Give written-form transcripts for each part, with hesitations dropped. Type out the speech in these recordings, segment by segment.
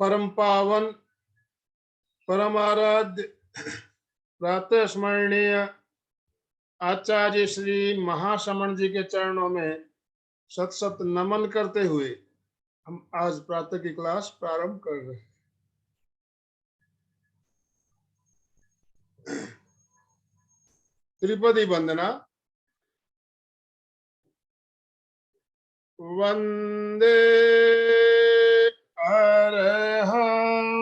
परम पावन परम आराध्य प्रातः स्मरणीय आचार्य श्री महाश्रमण जी के चरणों में सत सत नमन करते हुए हम आज प्रातः की क्लास प्रारंभ कर रहे हैं। त्रिपदी वंदना। वंदे अरहं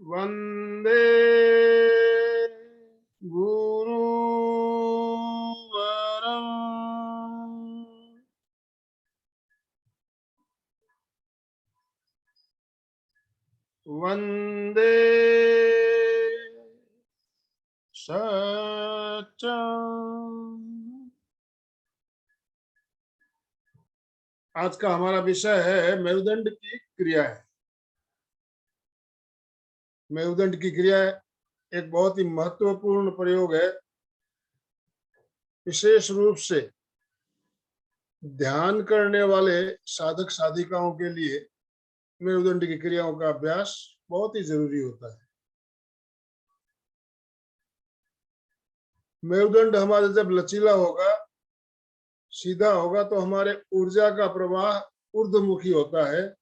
वंदे गुरुवरं वंदे सच्चं। आज का हमारा विषय है मेरुदंड की क्रियाएं। मेरुदंड की क्रिया एक बहुत ही महत्वपूर्ण प्रयोग है। विशेष रूप से ध्यान करने वाले साधक साधिकाओं के लिए मेरुदंड की क्रियाओं का अभ्यास बहुत ही जरूरी होता है। मेरुदंड हमारा जब लचीला होगा, सीधा होगा, तो हमारे ऊर्जा का प्रवाह ऊर्ध्वमुखी होता है।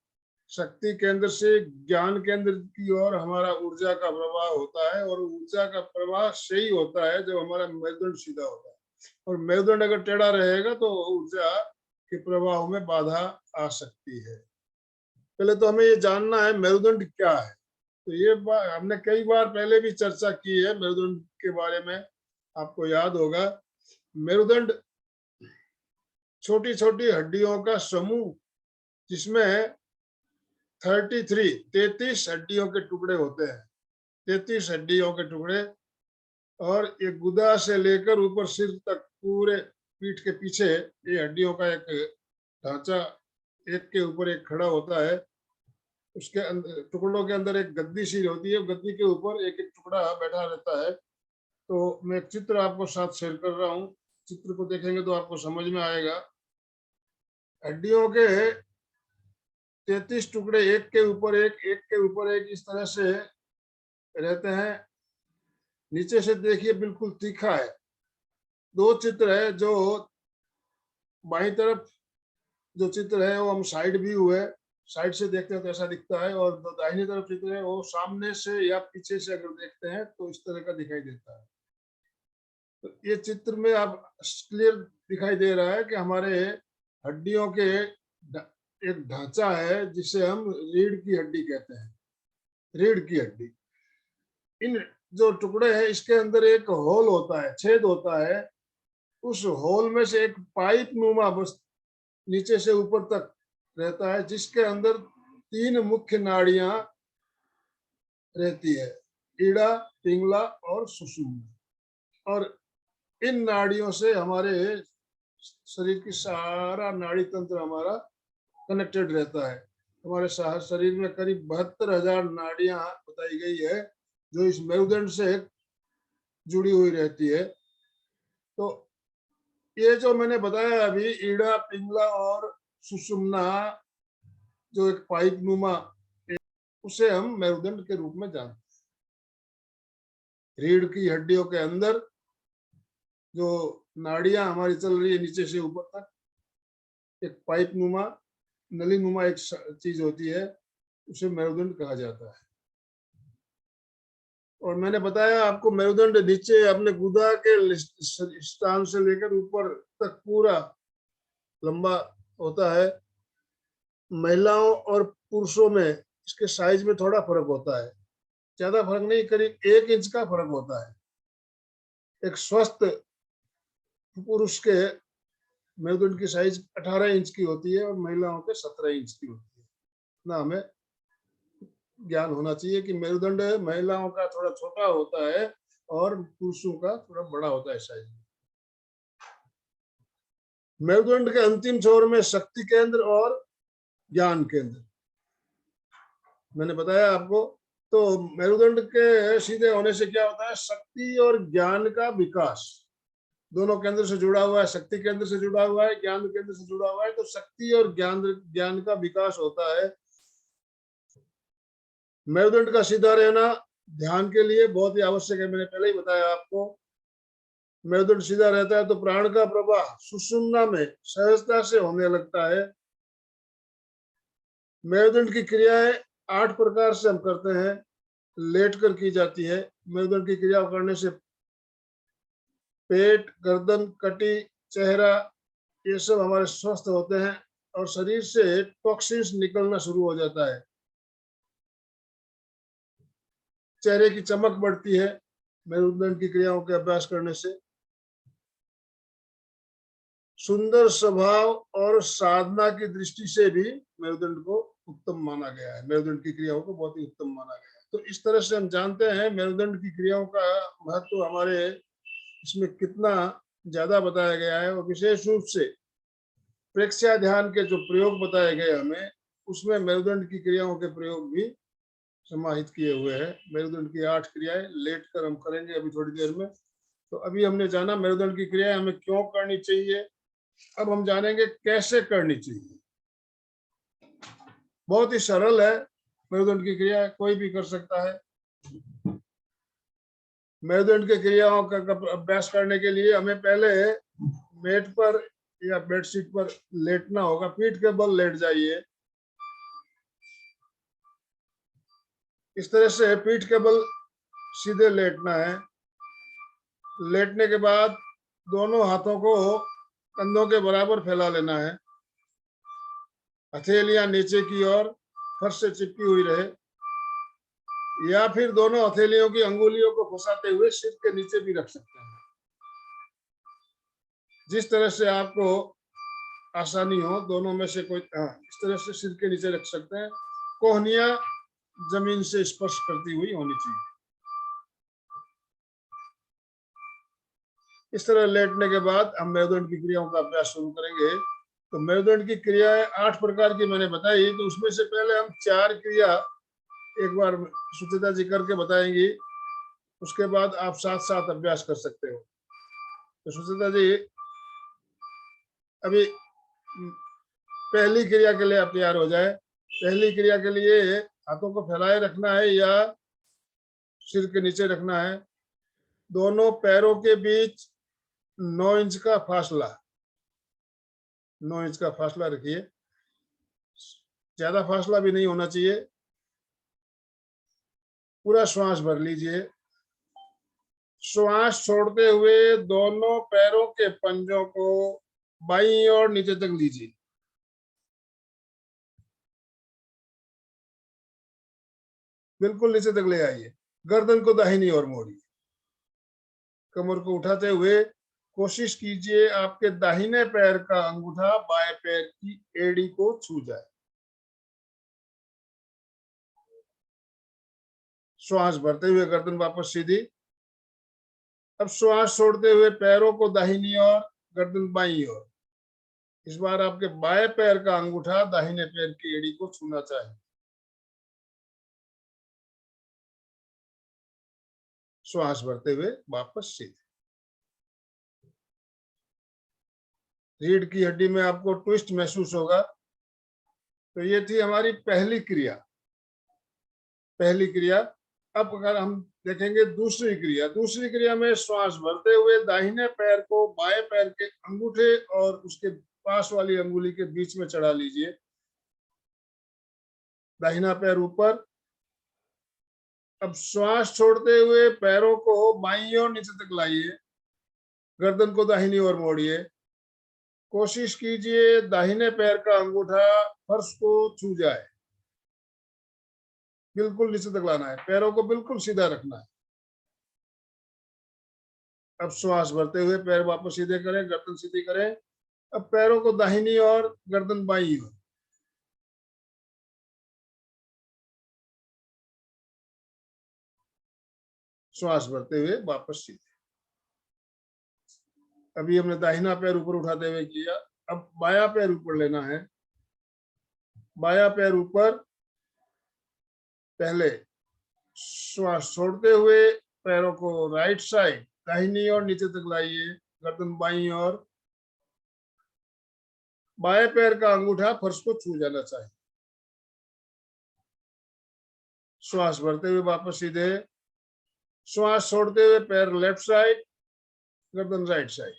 शक्ति केंद्र से ज्ञान केंद्र की ओर हमारा ऊर्जा का प्रवाह होता है, और ऊर्जा का प्रवाह सही होता है जब हमारा मेरुदंड सीधा होता है। और मेरुदंड अगर टेढ़ा रहेगा तो ऊर्जा के प्रवाह में बाधा आ सकती है। पहले तो हमें ये जानना है मेरुदंड क्या है। तो ये हमने कई बार पहले भी चर्चा की है मेरुदंड के बारे में। आपको याद होगा, मेरुदंड छोटी छोटी हड्डियों का समूह जिसमें 33 हड्डियों के टुकड़े होते हैं। 33 हड्डियों के टुकड़े, और एक गुदा से लेकर ऊपर सिर तक पूरे पीठ के पीछे ये हड्डियों का एक ढांचा एक के ऊपर एक खड़ा होता है। उसके टुकड़ों के अंदर एक गद्दी सी होती है, गद्दी के ऊपर एक एक टुकड़ा बैठा रहता है। तो मैं एक चित्र आपको साथ शेयर कर रहा हूँ। चित्र को देखेंगे तो आपको समझ में आएगा। हड्डियों के 33 टुकड़े एक के ऊपर एक इस तरह से रहते हैं। नीचे से देखिए बिल्कुल तीखा है। दो चित्र है, जो बाईं तरफ जो चित्र है वो हम साइड व्यू है, साइड से देखते हैं तो ऐसा दिखता है, और जो दाहिनी तरफ चित्र है वो सामने से या पीछे से अगर देखते हैं तो इस तरह का दिखाई देता है। तो ये चित्र में आप क्लियर दिखाई दे रहा है कि हमारे हड्डियों के एक ढांचा है जिसे हम रीढ़ की हड्डी कहते हैं। रीढ़ की हड्डी, इन जो टुकड़े हैं इसके अंदर एक होल होता है, छेद होता है। उस होल में से एक पाइप नुमा बस नीचे से ऊपर तक रहता है, जिसके अंदर 3 मुख्य नाड़ियां रहती है, ईड़ा, पिंगला और सुषुम्ना। और इन नाड़ियों से हमारे शरीर की सारा नाड़ी तंत्र हमारा कनेक्टेड रहता है। हमारे शरीर में करीब 72,000 नाड़ियां बताई गई है जो इस मेरुदंड से जुड़ी हुई रहती है। तो ये जो मैंने बताया अभी, ईड़ा, पिंगला और सुषुम्ना, जो एक पाइप नुमा, उसे हम मेरुदंड के रूप में जानते हैं। रीढ़ की हड्डियों के अंदर जो नाड़ियां हमारी चल रही है नीचे से ऊपर तक, एक पाइप नुमा, नली नुमा एक चीज होती है, उसे मेरुदंड कहा जाता है। और मैंने बताया आपको, मेरुदंड नीचे अपने गुदा के स्थान से लेकर ऊपर तक पूरा लंबा होता है। महिलाओं और पुरुषों में इसके साइज में थोड़ा फर्क होता है, ज्यादा फर्क नहीं, करीब 1 इंच का फर्क होता है। एक स्वस्थ पुरुष के मेरुदंड की साइज 18 इंच की होती है और महिलाओं के 17 इंच की होती है। ना हमें ज्ञान होना चाहिए कि मेरुदंड महिलाओं का थोड़ा छोटा होता है और पुरुषों का थोड़ा बड़ा होता है साइज में। मेरुदंड के अंतिम छोर में शक्ति केंद्र और ज्ञान केंद्र मैंने बताया आपको। तो मेरुदंड के सीधे होने से क्या होता है, शक्ति और ज्ञान का विकास। दोनों केंद्र से जुड़ा हुआ है, शक्ति केंद्र से जुड़ा हुआ है, ज्ञान केंद्र से जुड़ा हुआ है। तो शक्ति और ज्ञान का विकास होता है। मेरुदंड का सीधा रहना ध्यान के लिए बहुत ही आवश्यक है। मैंने पहले ही बताया आपको। मेरुदंड सीधा रहता है तो प्राण का प्रवाह सुषुम्ना में सहजता से होने लगता है। मेरुदंड की क्रियाएं 8 प्रकार से हम करते हैं, लेट कर की जाती है। मेरुदंड की क्रिया करने से पेट, गर्दन, कटी, चेहरा, ये सब हमारे स्वस्थ होते हैं और शरीर से टॉक्सिन्स निकलना शुरू हो जाता है। चेहरे की चमक बढ़ती है मेरुदंड की क्रियाओं के अभ्यास करने से। सुंदर स्वभाव और साधना की दृष्टि से भी मेरुदंड को उत्तम माना गया है। मेरुदंड की क्रियाओं को बहुत ही उत्तम माना गया है। तो इस तरह से हम जानते हैं मेरुदंड की क्रियाओं का महत्व हमारे इसमें कितना ज्यादा बताया गया है। और विशेष रूप से प्रेक्ष्या ध्यान के जो प्रयोग बताए गए हमें, उसमें मेरुदंड की क्रियाओं के प्रयोग भी समाहित किए हुए हैं। मेरुदंड की 8 क्रियाएं लेट कर हम करेंगे अभी थोड़ी देर में। तो अभी हमने जाना मेरुदंड की क्रियाएं हमें क्यों करनी चाहिए। अब हम जानेंगे कैसे करनी चाहिए। बहुत ही सरल है मेरुदंड की क्रिया, कोई भी कर सकता है। मेरुदंड की क्रियाओं का अभ्यास करने के लिए हमें पहले मेट पर या बेडशीट पर लेटना होगा। पीठ के बल लेट जाइए। इस तरह से पीठ के बल सीधे लेटना है। लेटने के बाद दोनों हाथों को कंधों के बराबर फैला लेना है। हथेलियां नीचे की ओर फर्श से चिपकी हुई रहे, या फिर दोनों हथेलियों की अंगुलियों को फंसाते हुए सिर के नीचे भी रख सकते हैं। जिस तरह से आपको आसानी हो, दोनों में से कोई, इस तरह से सिर के नीचे रख सकते हैं। कोहनियां जमीन से स्पर्श करती हुई होनी चाहिए। इस तरह लेटने के बाद हम मेरुदंड की क्रियाओं का अभ्यास शुरू करेंगे। तो मेरुदंड की क्रियाएं 8 प्रकार की मैंने बताई। तो उसमें से पहले हम 4 क्रिया एक बार सुचिता जी करके बताएंगी, उसके बाद आप साथ साथ अभ्यास कर सकते हो। तो सुचिता जी अभी पहली क्रिया के लिए आप तैयार हो जाए। पहली क्रिया के लिए हाथों को फैलाए रखना है या सिर के नीचे रखना है। दोनों पैरों के बीच 9 इंच का फासला, 9 इंच का फासला रखिए। ज्यादा फासला भी नहीं होना चाहिए। पूरा श्वास भर लीजिए। श्वास छोड़ते हुए दोनों पैरों के पंजों को बाईं ओर नीचे तक लीजिए। बिल्कुल नीचे तक ले आइए। गर्दन को दाहिनी ओर मोड़िए। कमर को उठाते हुए कोशिश कीजिए आपके दाहिने पैर का अंगूठा बाएं पैर की एड़ी को छू जाए। श्वास भरते हुए गर्दन वापस सीधी। अब श्वास छोड़ते हुए पैरों को दाहिनी ओर, गर्दन बाईं ओर। इस बार आपके बाएं पैर का अंगूठा दाहिने पैर की एड़ी को छूना चाहिए। श्वास भरते हुए वापस सीधे। रीढ़ की हड्डी में आपको ट्विस्ट महसूस होगा। तो ये थी हमारी पहली क्रिया। पहली क्रिया। अब अगर हम देखेंगे दूसरी क्रिया, दूसरी क्रिया में श्वास भरते हुए दाहिने पैर को बाएं पैर के अंगूठे और उसके पास वाली अंगुली के बीच में चढ़ा लीजिए। दाहिना पैर ऊपर। अब श्वास छोड़ते हुए पैरों को बाईं ओर नीचे तक लाइए। गर्दन को दाहिनी ओर मोड़िए। कोशिश कीजिए दाहिने पैर का अंगूठा फर्श को छू जाए। बिल्कुल नीचे तक लाना है। पैरों को बिल्कुल सीधा रखना है। अब श्वास भरते हुए पैर वापस सीधे करें, गर्दन सीधी करें। अब पैरों को दाहिनी ओर, गर्दन बाईं ओर। श्वास भरते हुए वापस सीधे। अभी हमने दाहिना पैर ऊपर उठाते हुए किया। अब बायां पैर ऊपर लेना है। बायां पैर ऊपर। पहले श्वास छोड़ते हुए पैरों को राइट साइड दाहिनी ओर नीचे तक लाइए। गर्दन बाईं और, बाएं पैर का अंगूठा फर्श को छू जाना चाहिए। श्वास भरते हुए वापस सीधे, श्वास छोड़ते हुए पैर लेफ्ट साइड, गर्दन राइट साइड।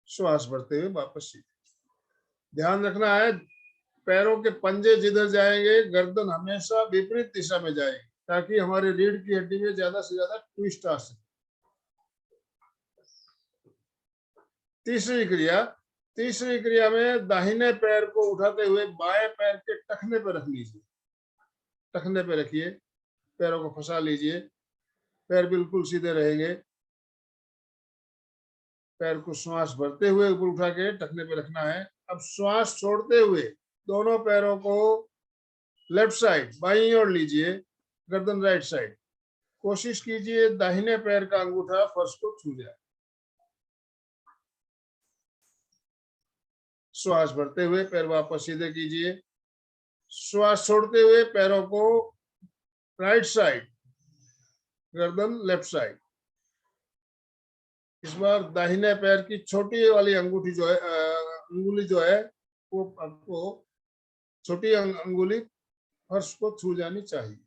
श्वास भरते हुए वापस सीधे। ध्यान रखना है पैरों के पंजे जिधर जाएंगे गर्दन हमेशा विपरीत दिशा में जाएगी, ताकि हमारे रीढ़ की हड्डी में ज्यादा से ज्यादा ट्विस्ट आ सके। तीसरी क्रिया में दाहिने पैर को उठाते हुए बाएं पैर के टखने पर रख लीजिए। टखने पे रखिए, पैरों को फंसा लीजिए, पैर बिल्कुल सीधे रहेंगे। पैर को श्वास भरते हुए ऊपर उठा के टखने पे रखना है। अब श्वास छोड़ते हुए दोनों पैरों को लेफ्ट साइड बाईं ओर लीजिए, गर्दन राइट साइड। कोशिश कीजिए दाहिने पैर का अंगूठा फर्श को छू जाए। श्वास भरते हुए पैर वापस सीधे कीजिए। श्वास छोड़ते हुए पैरों को राइट साइड, गर्दन लेफ्ट साइड। इस बार दाहिने पैर की छोटी वाली अंगूठी जो है, अंगुली जो है, वो आपको छोटी अंगुली फर्श को छू जानी चाहिए।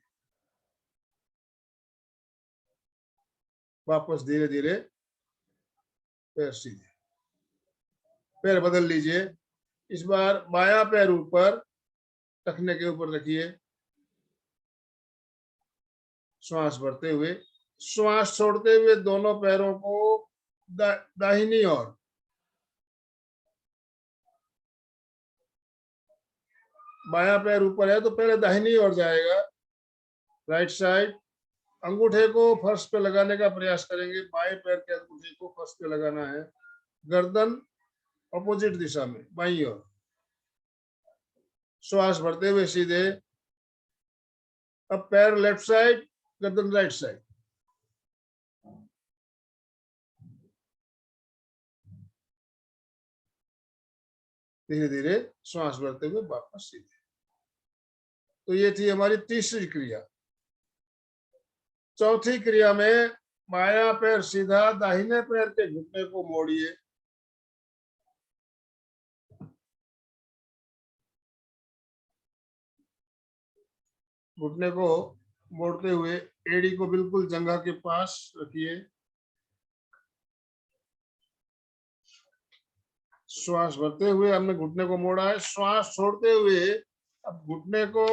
वापस धीरे धीरे पैर सीधे। पैर बदल लीजिए। इस बार बायां पैर ऊपर, टखने के ऊपर रखिए। श्वास भरते हुए, श्वास छोड़ते हुए दोनों पैरों को दाहिनी ओर, बायां पैर ऊपर है तो पहले दाहिनी ओर जाएगा, राइट साइड। अंगूठे को फर्श पे लगाने का प्रयास करेंगे। बाएं पैर के अंगूठे को फर्श पे लगाना है। गर्दन अपोजिट दिशा में, बाईं ओर। श्वास भरते हुए सीधे। अब पैर लेफ्ट साइड, गर्दन राइट साइड। धीरे धीरे श्वास भरते हुए वापस सीधे। तो ये थी हमारी तीसरी क्रिया। चौथी क्रिया में बायां पैर सीधा, दाहिने पैर के घुटने को मोड़िए। घुटने को मोड़ते हुए एड़ी को बिल्कुल जंघा के पास रखिए। श्वास भरते हुए हमने घुटने को मोड़ा है। श्वास छोड़ते हुए अब घुटने को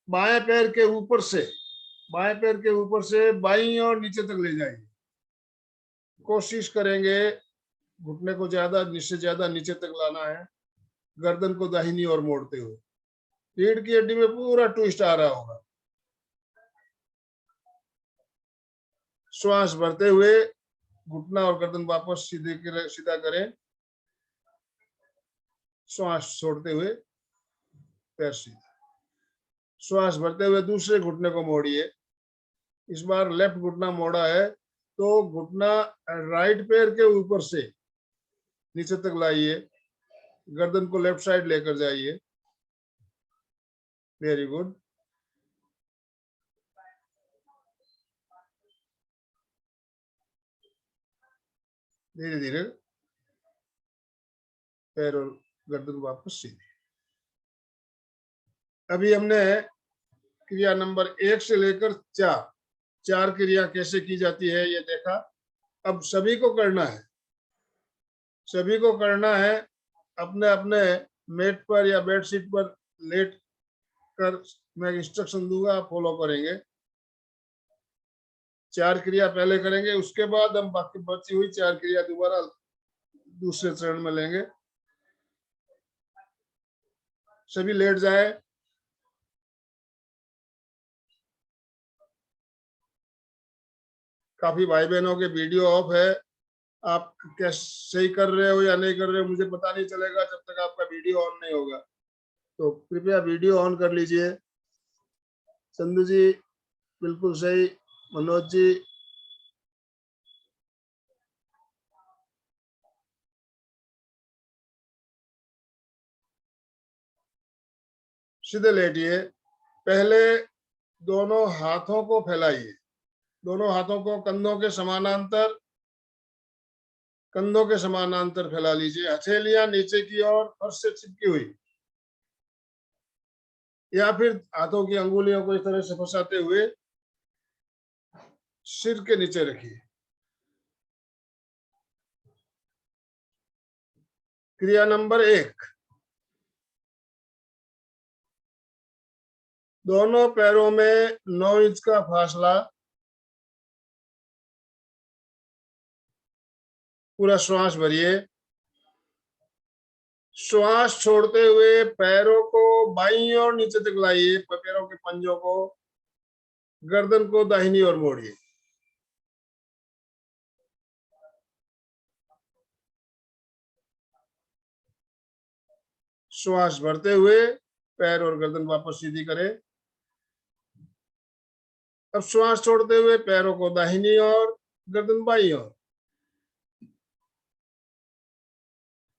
बाएं पैर के ऊपर से, बाएं पैर के ऊपर से बाईं और नीचे तक ले जाइए। कोशिश करेंगे घुटने को ज्यादा नीचे तक लाना है, गर्दन को दाहिनी ओर मोड़ते हुए। रीढ़ की हड्डी में पूरा ट्विस्ट आ रहा होगा। श्वास भरते हुए घुटना और गर्दन वापस सीधा करें। श्वास छोड़ते हुए पैर सीधा। श्वास भरते हुए दूसरे घुटने को मोड़िए। इस बार लेफ्ट घुटना मोड़ा है तो घुटना राइट पैर के ऊपर से नीचे तक लाइए। गर्दन को लेफ्ट साइड लेकर जाइए। Very good. धीरे धीरे पैर और गर्दन वापस सीधे। अभी हमने क्रिया नंबर 1 से लेकर 4 क्रिया कैसे की जाती है ये देखा। अब सभी को करना है, सभी को करना है। अपने अपने मेट पर या बेडशीट पर लेट कर मैं इंस्ट्रक्शन दूंगा, आप फॉलो करेंगे। 4 क्रिया पहले करेंगे, उसके बाद हम बाकी बची हुई 4 क्रिया दोबारा दूसरे चरण में लेंगे। सभी लेट जाए। काफी भाई बहनों के वीडियो ऑफ है। आप क्या सही कर रहे हो या नहीं कर रहे हो मुझे पता नहीं चलेगा जब तक आपका वीडियो ऑन नहीं होगा। तो कृपया वीडियो ऑन कर लीजिए। संधू जी बिल्कुल सही। मनोज जी, सीधे लेटिए। पहले दोनों हाथों को फैलाइए, दोनों हाथों को कंधों के समानांतर फैला लीजिए। हथेलियां नीचे की ओर फर्श से चिपकी हुई, या फिर हाथों की अंगुलियों को इस तरह से फंसाते हुए सिर के नीचे रखिए। क्रिया नंबर 1, दोनों पैरों में 9 इंच का फासला, पूरा श्वास भरिए। श्वास छोड़ते हुए पैरों को बाईं ओर नीचे तक लाइए, पैरों के पंजों को, गर्दन को दाहिनी ओर मोड़िए। श्वास भरते हुए पैर और गर्दन वापस सीधी करें। अब श्वास छोड़ते हुए पैरों को दाहिनी ओर, गर्दन बाईं ओर।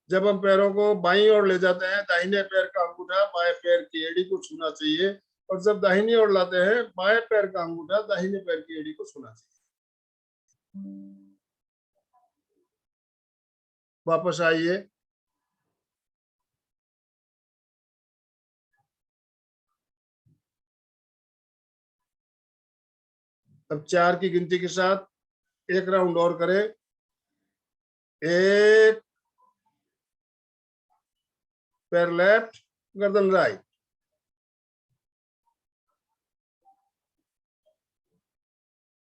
जब हम पैरों को बाईं ओर ले जाते हैं, दाहिने पैर का अंगूठा बाएं पैर की एड़ी को छूना चाहिए, और जब दाहिनी ओर लाते हैं, बाएं पैर का अंगूठा दाहिने पैर की एड़ी को छूना चाहिए। वापस आइए। अब 4 की गिनती के साथ एक राउंड और करें। 1, पैर लेफ्ट, गर्दन राइट।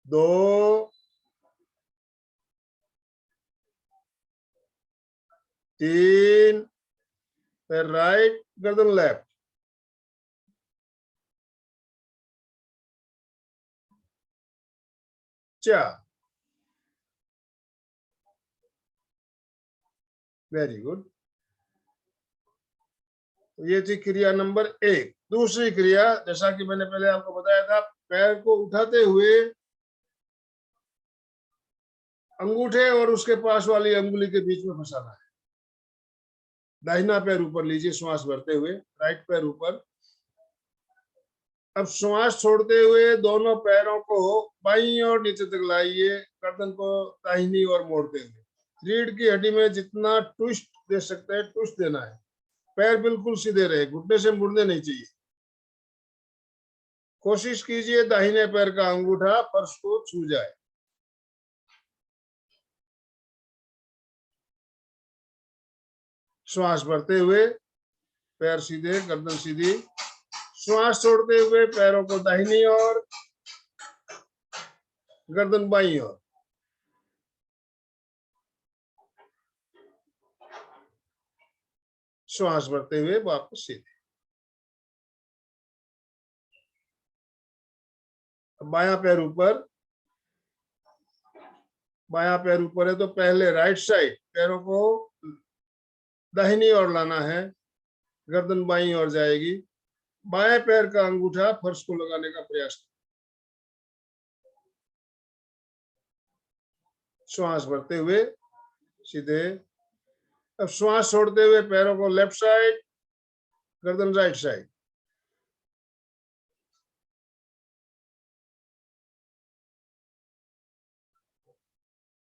2, 3, पैर राइट, गर्दन लेफ्ट। 4। Very good. ये थी क्रिया नंबर 1। दूसरी क्रिया, जैसा कि मैंने पहले आपको बताया था, पैर को उठाते हुए अंगूठे और उसके पास वाली अंगुली के बीच में फंसाना है। दाहिना पैर ऊपर लीजिए श्वास भरते हुए, राइट पैर ऊपर। अब श्वास छोड़ते हुए दोनों पैरों को बाईं ओर नीचे तक लाइए, गर्दन को दाहिनी ओर मोड़ते हुए। रीढ़ की हड्डी में जितना ट्विस्ट दे सकते हैं, ट्विस्ट देना है। पैर बिल्कुल सीधे रहे, घुटने से मुड़ने नहीं चाहिए। कोशिश कीजिए दाहिने पैर का अंगूठा फर्श को छू जाए। श्वास भरते हुए पैर सीधे, गर्दन सीधी। श्वास छोड़ते हुए पैरों को दाहिनी ओर, गर्दन बाईं ओर। श्वास भरते हुए वापस सीधे। बायां पैर ऊपर, बायां पैर ऊपर है तो पहले राइट साइड पैरों को दाहिनी ओर लाना है, गर्दन बाईं ओर जाएगी। बाएं पैर का अंगूठा फर्श को लगाने का प्रयास करें। श्वास भरते हुए सीधे। अब श्वास छोड़ते हुए पैरों को लेफ्ट साइड, गर्दन राइट साइड।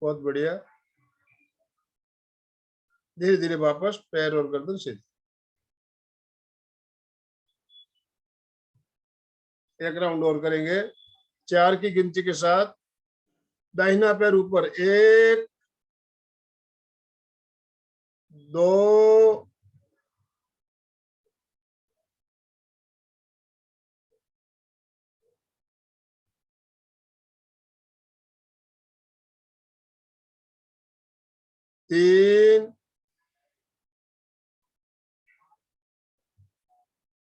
बहुत बढ़िया। धीरे धीरे वापस पैर और गर्दन सीधे। एक राउंड और करेंगे 4 की गिनती के साथ। दाहिना पैर ऊपर, 1, 2, 3।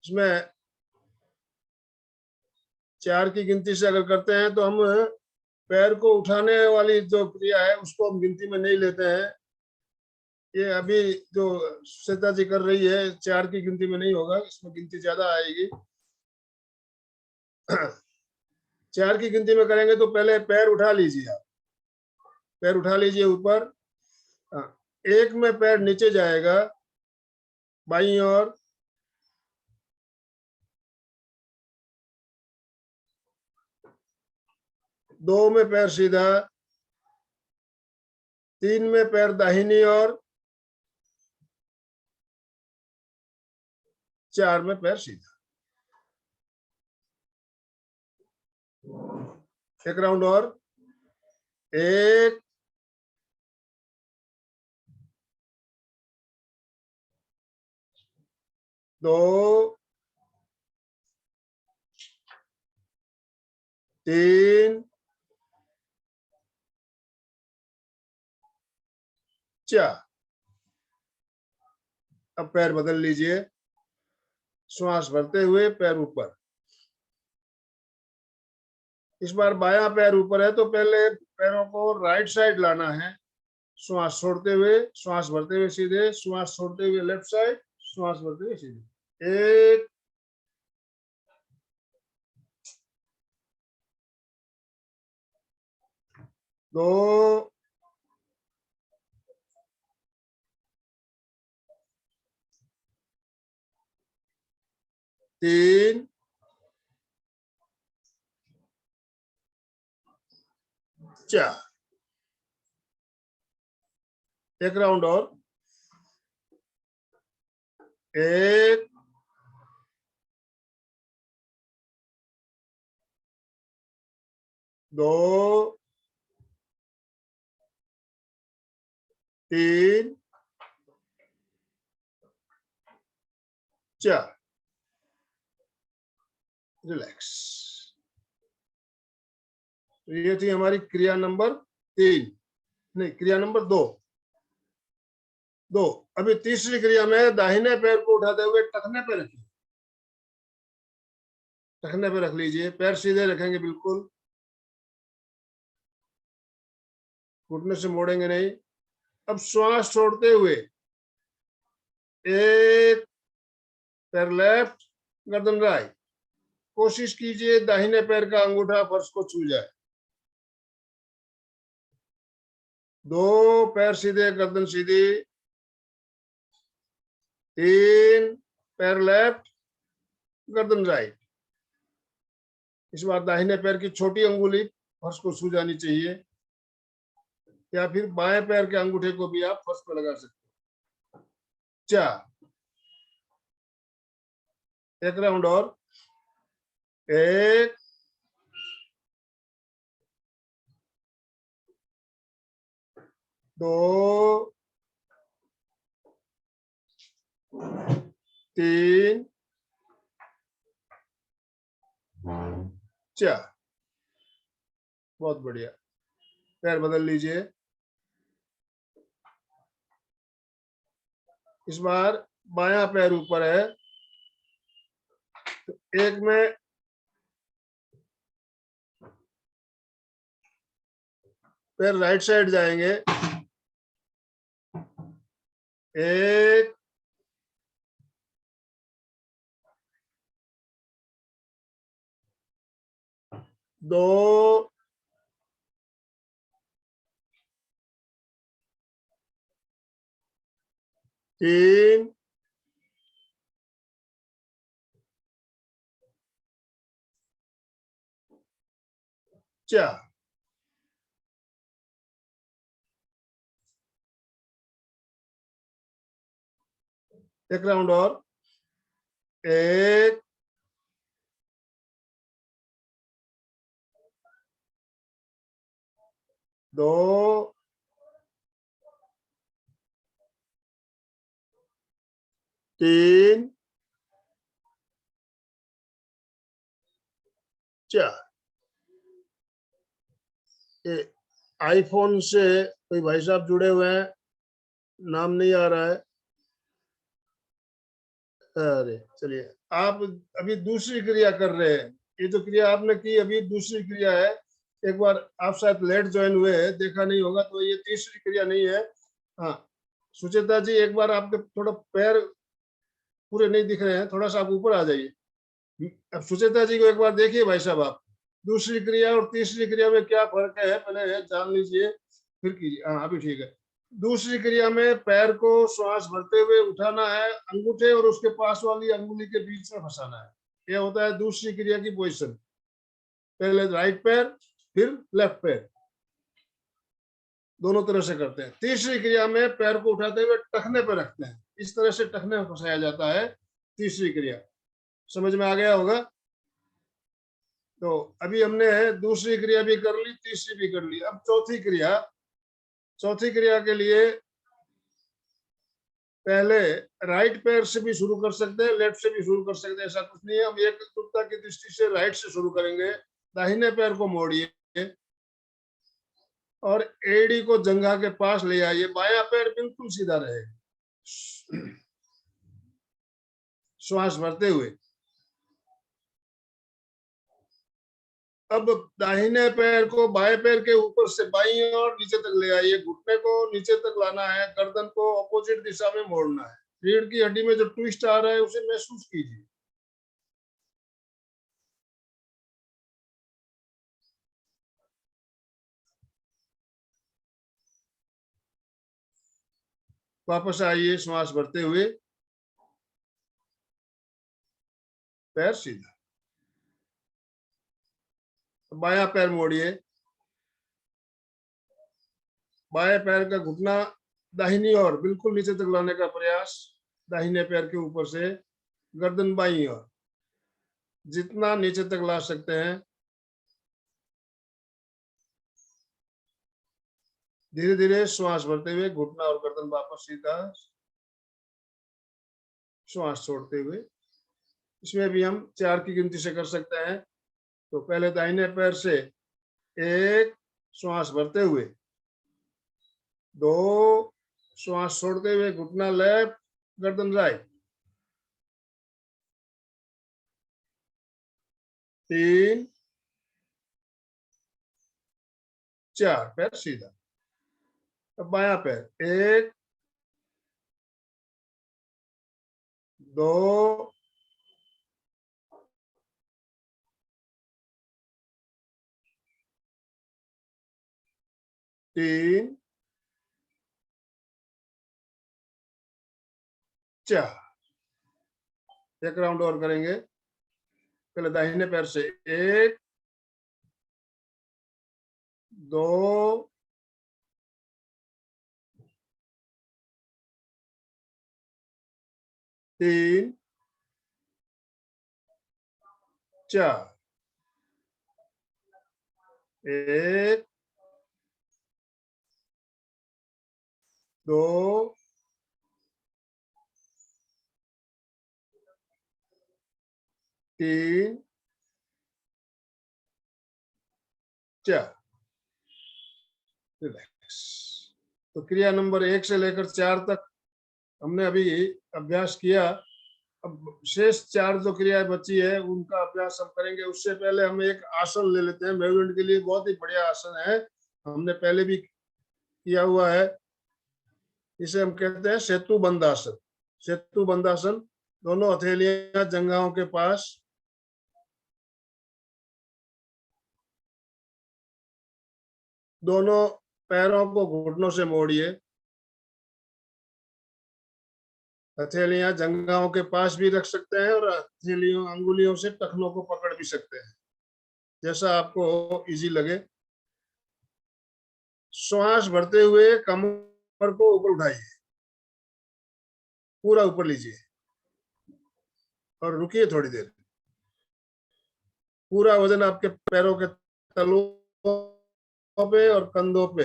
इसमें 4 की गिनती से अगर करते हैं तो हम पैर को उठाने वाली जो क्रिया है उसको हम गिनती में नहीं लेते हैं। ये अभी जो श्वेता जी कर रही है 4 की गिनती में नहीं होगा, इसमें गिनती ज्यादा आएगी। 4 की गिनती में करेंगे तो पहले पैर उठा लीजिए। आप पैर उठा लीजिए ऊपर। 1 में पैर नीचे जाएगा बाईं ओर, 2 में पैर सीधा, 3 में पैर दाहिनी और 4 में पैर सीधा। एक राउंड और, 1 2 3 4। अब पैर बदल लीजिए, श्वास भरते हुए पैर ऊपर। इस बार बायां पैर ऊपर है तो पहले पैरों को राइट साइड लाना है, श्वास छोड़ते हुए, श्वास भरते हुए सीधे, श्वास छोड़ते हुए लेफ्ट साइड, श्वास भरते हुए सीधे। 1 2 3 4। एक राउंड और, 1 2 3 4। रिलैक्स। तो ये थी हमारी क्रिया नंबर 3, नहीं क्रिया नंबर 2। अभी तीसरी क्रिया में दाहिने पैर को उठाते हुए टखने पे रखिए, टखने पे रख लीजिए, पैर सीधे रखेंगे बिल्कुल, घुटने से मोड़ेंगे नहीं। अब श्वास छोड़ते हुए 1 पैर लेफ्ट, गर्दन राइट। कोशिश कीजिए दाहिने पैर का अंगूठा फर्श को छू जाए। 2 पैर सीधे, गर्दन सीधी। 3 पैर लेफ्ट, गर्दन राइट। इस बार दाहिने पैर की छोटी अंगुली फर्श को छू जानी चाहिए, या फिर बाएं पैर के अंगूठे को भी आप फर्श पर लगा सकते हो। 4। एक राउंड और, 1 2 3 4। बहुत बढ़िया। पैर बदल लीजिए। इस बार बायां पैर ऊपर है तो 1 में पैर राइट साइड जाएंगे। 1 2 3 4। एक राउंड और, 1 2 3 4। आईफोन से कोई भाई साहब जुड़े हुए हैं, नाम नहीं आ रहा है। अरे चलिए, आप अभी दूसरी क्रिया कर रहे हैं। ये जो क्रिया आपने की अभी दूसरी क्रिया है। एक बार आप शायद लेट ज्वाइन हुए हैं, देखा नहीं होगा, तो ये तीसरी क्रिया नहीं है। हाँ सुचेता जी, एक बार आपके थोड़ा पैर पूरे नहीं दिख रहे हैं, थोड़ा सा आप ऊपर आ जाइए। अब सुचेता जी को एक बार देखिए भाई साहब, आप दूसरी क्रिया और तीसरी क्रिया में क्या फर्क है पहले जान लीजिए, फिर कीजिए। हाँ अभी ठीक है। दूसरी क्रिया में पैर को श्वास भरते हुए उठाना है, अंगूठे और उसके पास वाली अंगुली के बीच में फंसाना है। यह होता है दूसरी क्रिया की पोजीशन। पहले राइट पैर, फिर लेफ्ट पैर, दोनों तरह से करते हैं। तीसरी क्रिया में पैर को उठाते हुए टखने पर रखते हैं, इस तरह से टखने में फंसाया जाता है। तीसरी क्रिया समझ में आ गया होगा। तो अभी हमने दूसरी क्रिया भी कर ली, तीसरी भी कर ली। अब चौथी क्रिया, चौथी क्रिया के लिए पहले राइट पैर से भी शुरू कर सकते हैं, लेफ्ट से भी शुरू कर सकते हैं, ऐसा कुछ नहीं है। हम एकरूपता की दृष्टि से राइट से शुरू करेंगे। दाहिने पैर को मोड़िए और एड़ी को जंघा के पास ले आइए, बायां पैर बिल्कुल सीधा रहे। श्वास भरते हुए अब दाहिने पैर को बाएं पैर के ऊपर से बाईं ओर नीचे तक ले आइए, घुटने को नीचे तक लाना है, गर्दन को ऑपोजिट दिशा में मोड़ना है। रीढ़ की हड्डी में जो ट्विस्ट आ रहा है उसे महसूस कीजिए। वापस आइए, श्वास भरते हुए पैर सीधा, बायां पैर मोड़िए, बाएं पैर का घुटना दाहिनी ओर बिल्कुल नीचे तक लाने का प्रयास, दाहिने पैर के ऊपर से गर्दन बाईं ओर जितना नीचे तक ला सकते हैं। धीरे धीरे श्वास भरते हुए घुटना और गर्दन वापस सीधा, श्वास छोड़ते हुए। इसमें भी हम 4 की गिनती से कर सकते हैं। तो पहले दाहिने पैर से 1, श्वास भरते हुए 2, श्वास छोड़ते हुए घुटना लेफ्ट, गर्दन राइट, 3, 4, पैर सीधा। अब बायां पैर 1, 2, 3, 4। एक राउंड और करेंगे। पहले दाहिने पैर से 1, 2, 3, 4, 1, 2, 3, 4। रिलैक्स। तो क्रिया नंबर 1 से लेकर 4 तक हमने अभी अभ्यास किया। अब शेष 4 जो क्रियाएं बची है उनका अभ्यास हम करेंगे। उससे पहले हम एक आसन ले लेते हैं, मेरुदंड के लिए बहुत ही बढ़िया आसन है, हमने पहले भी किया हुआ है। इसे हम कहते हैं सेतु बंधासन। सेतु बंधासन, दोनों हथेलियां जंघाओं के पास, दोनों पैरों को घुटनों से मोड़िए, हथेलियां जंघाओं के पास भी रख सकते हैं और हथेलियों अंगुलियों से टखनों को पकड़ भी सकते हैं, जैसा आपको इजी लगे। श्वास भरते हुए कमर को ऊपर उठाइए, पूरा ऊपर लीजिए और रुकिए थोड़ी देर। पूरा वजन आपके पैरों के तलों पे और कंधों पे।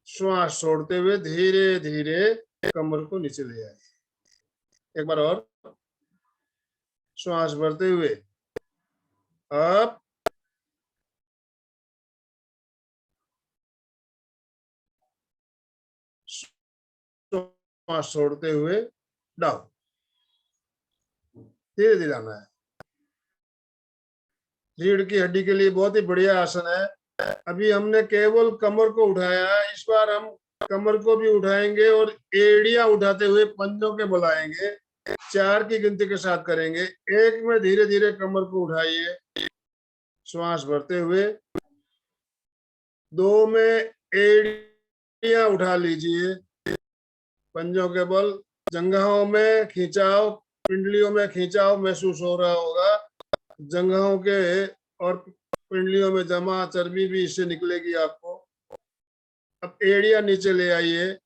श्वास छोड़ते हुए धीरे धीरे कमर को नीचे ले आइए। एक बार और, श्वास भरते हुए अप, श्वास छोड़ते हुए डाउन। धीरे धीरे आना है। रीढ़ की हड्डी के लिए बहुत ही बढ़िया आसन है। अभी हमने केवल कमर को उठाया, इस बार हम कमर को भी उठाएंगे और एड़ियां उठाते हुए पंजों के बुलाएंगे। 4 की गिनती के साथ करेंगे। 1 में धीरे धीरे कमर को उठाइए, श्वास भरते हुए। 2 में एड़ियां उठा लीजिए, पंजों के बल, जंघाओं में खिंचाव, पिंडलियों में खिंचाव महसूस हो रहा होगा। जंघाओं के और पिंडलियों में जमा चर्बी भी इससे निकलेगी आपको। अब एड़ियां नीचे ले आइए,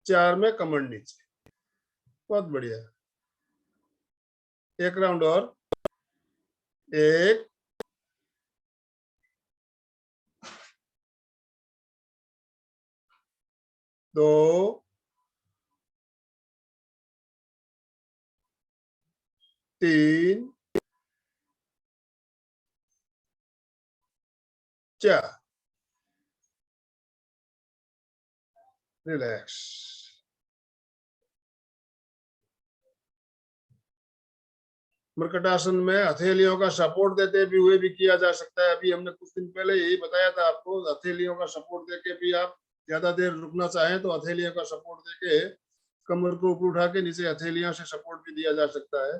4 में कमर नीचे। बहुत बढ़िया। एक राउंड और। 1 2 3 4। रिलैक्स। मृकटासन में हथेलियों का सपोर्ट देते भी हुए भी किया जा सकता है। अभी हमने कुछ दिन पहले यही बताया था आपको, हथेलियों का सपोर्ट देके भी आप ज्यादा देर रुकना चाहें तो हथेलियों का सपोर्ट देके कमर को ऊपर उठा के नीचे हथेलियों से सपोर्ट भी दिया जा सकता है।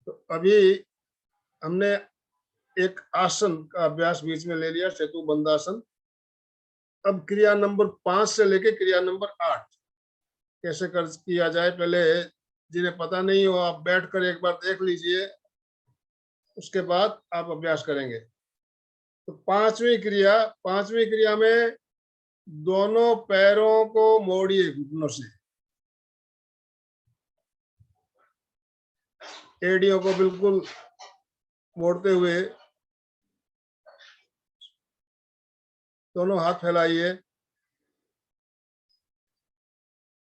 तो अभी हमने एक आसन का अभ्यास बीच में ले लिया, सेतु बंदासन। अब क्रिया नंबर 5 से लेके क्रिया नंबर 8 कैसे कर किया जाए, पहले जिन्हें पता नहीं हो आप बैठकर एक बार देख लीजिए, उसके बाद आप अभ्यास करेंगे। तो पांचवी क्रिया में दोनों पैरों को मोड़िए घुटनों से, एड़ियों को बिल्कुल मोड़ते हुए दोनों हाथ फैलाइए।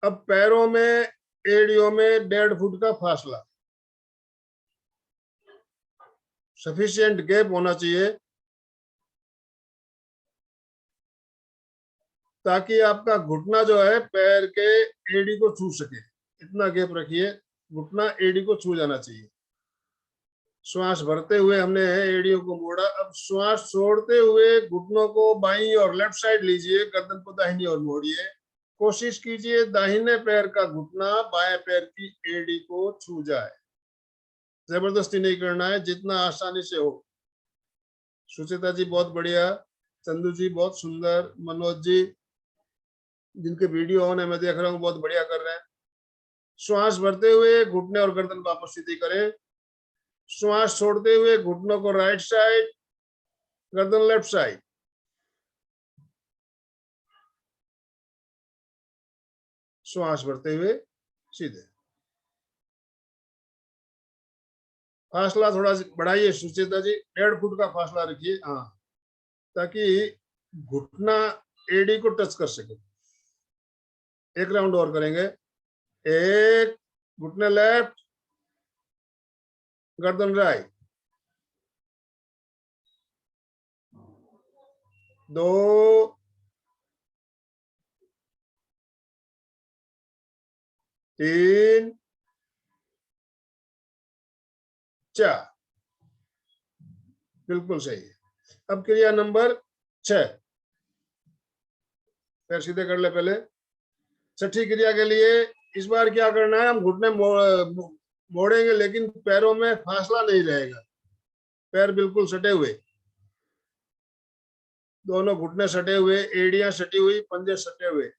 अब पैरों में एड़ियों में 1.5 फुट का फासला, सफिशिएंट गैप होना चाहिए ताकि आपका घुटना जो है पैर के एड़ी को छू सके। इतना गैप रखिए, घुटना एड़ी को छू जाना चाहिए। श्वास भरते हुए हमने एड़ियों को मोड़ा। अब श्वास छोड़ते हुए घुटनों को बाईं और लेफ्ट साइड लीजिए, गर्दन को दाहिनी ओर मोड़िए। कोशिश कीजिए दाहिने पैर का घुटना बाएं पैर की एड़ी को छू जाए। जबरदस्ती नहीं करना है, जितना आसानी से हो। सुचेता जी बहुत बढ़िया, चंदू जी बहुत सुंदर, मनोज जी जिनके वीडियो ऑन है मैं देख रहा हूँ बहुत बढ़िया कर रहे हैं। श्वास भरते हुए घुटने और गर्दन वापस सीधी करें। श्वास छोड़ते हुए घुटनों को राइट साइड, गर्दन लेफ्ट साइड। श्वास भरते हुए सीधे। फासला थोड़ा बढ़ाइए सुचेता जी, 1.5 फुट का फासला रखिए, हाँ, ताकि घुटना एड़ी को टच कर सके। एक राउंड और करेंगे। 1, घुटने लेफ्ट, गर्दन राइट। 2 3 4। बिल्कुल सही है। अब क्रिया नंबर 6, पैर सीधे कर ले पहले। छठी क्रिया के लिए इस बार क्या करना है, हम घुटने मोड़ेंगे लेकिन पैरों में फासला नहीं रहेगा, पैर बिल्कुल सटे हुए, दोनों घुटने सटे हुए, एड़ियां सटी हुई, पंजे सटे हुए।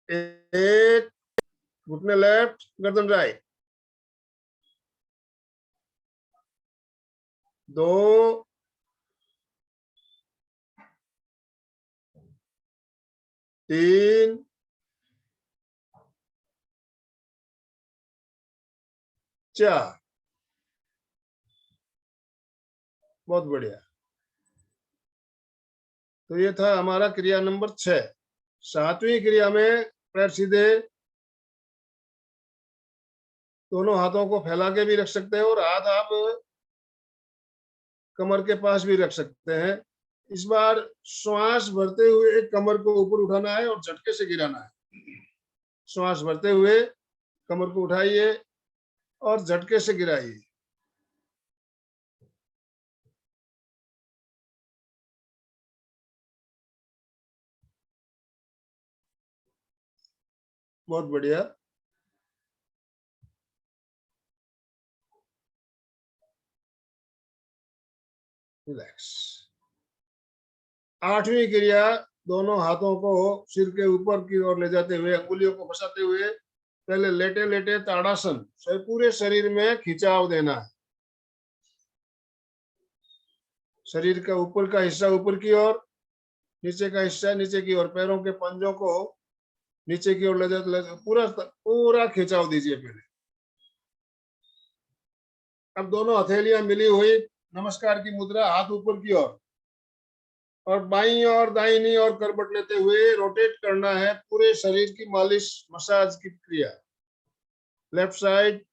1, घुटने लेफ्ट, गर्दन राइट। 2 3 4। बहुत बढ़िया। तो ये था हमारा क्रिया नंबर 6। 7वीं क्रिया में पैर सीधे, दोनों हाथों को फैला के भी रख सकते हैं और हाथ आप कमर के पास भी रख सकते हैं। इस बार श्वास भरते हुए कमर को ऊपर उठाना है और झटके से गिराना है। श्वास भरते हुए कमर को उठाइए और झटके से गिराइए। बहुत बढ़िया। रिलैक्स। 8वीं क्रिया, दोनों हाथों को सिर के ऊपर की ओर ले जाते हुए, अंगुलियों को फंसाते हुए, पहले लेटे लेटे ताड़ासन, पूरे शरीर में खिंचाव देना है। शरीर का ऊपर का हिस्सा ऊपर की ओर, नीचे का हिस्सा नीचे की ओर। पैरों के पंजों को नीचे की ओर ले जाते, पूरा पूरा खिंचाव दीजिए पहले। अब दोनों हथेलियां मिली हुई नमस्कार की मुद्रा, हाथ ऊपर की ओर, और बाईं और दाहिनी और करवट लेते हुए रोटेट करना है पूरे शरीर की मालिश, मसाज की क्रिया। लेफ्ट साइड,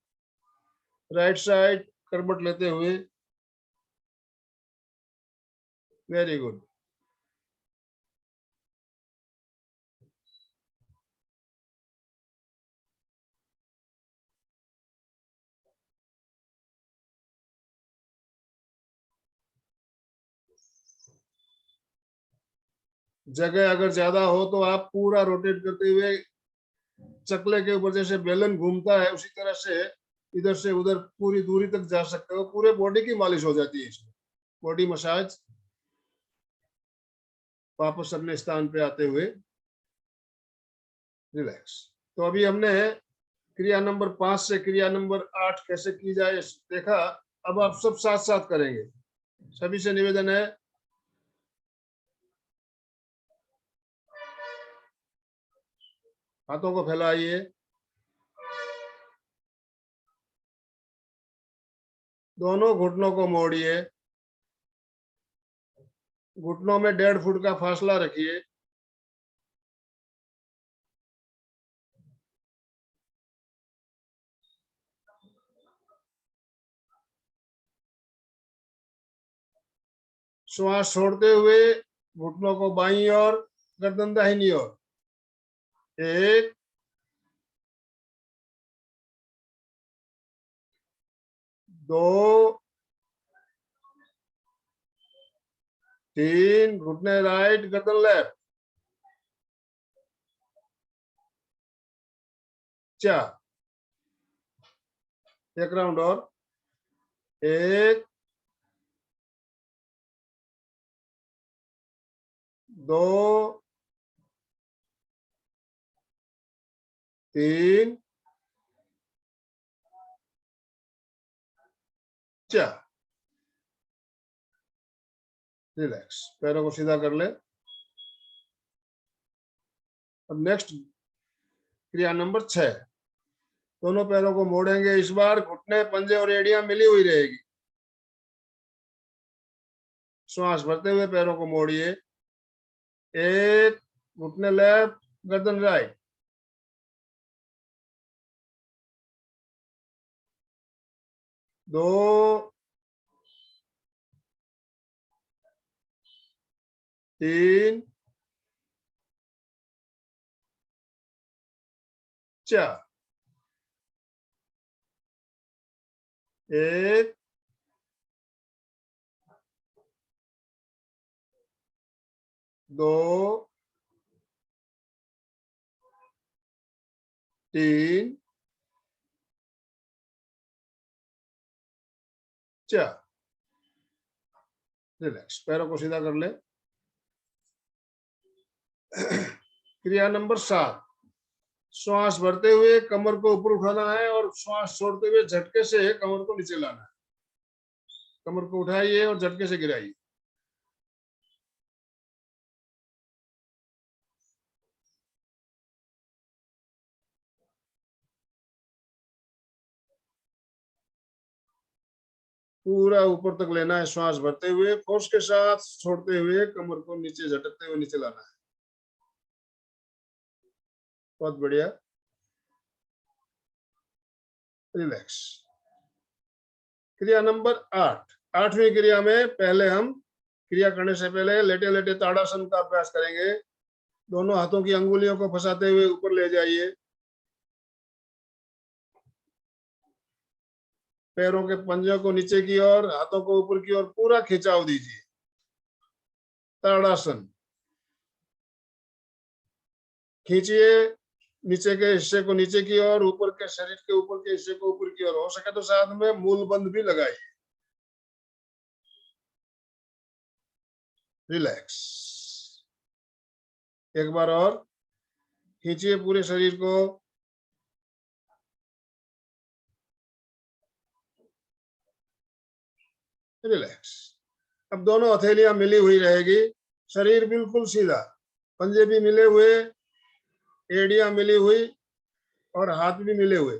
राइट साइड, करवट लेते हुए। Very good. जगह अगर ज्यादा हो तो आप पूरा रोटेट करते हुए, चकले के ऊपर जैसे बेलन घूमता है उसी तरह से इधर से उधर पूरी दूरी तक जा सकते हो। पूरे बॉडी की मालिश हो जाती है इसमें, बॉडी मसाज। वापस अपने स्थान पे आते हुए रिलैक्स। तो अभी हमने क्रिया नंबर 5 से क्रिया नंबर 8 कैसे की जाए देखा। अब आप सब साथ साथ करेंगे। सभी से निवेदन है, हाथों को फैलाइए, दोनों घुटनों को मोड़िए, घुटनों में 1.5 फुट का फासला रखिए। श्वास छोड़ते हुए घुटनों को बाईं ओर, गर्दन दाहिनी ओर। 1 2 3, घुटने राइट, गर्दन लेफ्ट। 4, एक राउंड और। 1 2 3 4। रिलैक्स, पैरों को सीधा कर ले। अब नेक्स्ट क्रिया नंबर 6। दोनों पैरों को मोड़ेंगे। इस बार घुटने, पंजे और एड़ियां मिली हुई रहेगी। श्वास भरते हुए पैरों को मोड़िए। 1, घुटने लेफ्ट, गर्दन राइट। 2 3 4। 1 2 3 4। रिलैक्स, पैरों को सीधा कर ले। क्रिया नंबर 7। श्वास भरते हुए कमर को ऊपर उठाना है और श्वास छोड़ते हुए झटके से कमर को नीचे लाना है। कमर को उठाइए और झटके से गिराइए। पूरा ऊपर तक लेना है श्वास भरते हुए, फोर्स के साथ छोड़ते हुए कमर को नीचे झटकते हुए नीचे लाना है। बहुत बढ़िया। रिलैक्स। क्रिया नंबर 8। 8वीं क्रिया में पहले हम क्रिया करने से पहले लेटे लेटे ताड़ासन का अभ्यास करेंगे। दोनों हाथों की अंगुलियों को फंसाते हुए ऊपर ले जाइए। पैरों के पंजों को नीचे की ओर, हाथों को ऊपर की ओर, पूरा खिंचाव दीजिए। ताड़ासन। खींचिए नीचे के हिस्से को नीचे की ओर, ऊपर के शरीर के ऊपर के हिस्से को ऊपर की ओर। हो सके तो साथ में मूल बंद भी लगाइए। रिलैक्स। एक बार और खींचिए पूरे शरीर को। रिलैक्स। अब दोनों हथेलियां मिली हुई रहेगी, शरीर बिल्कुल सीधा, पंजे भी मिले हुए, एड़ियां मिली हुई और हाथ भी मिले हुए।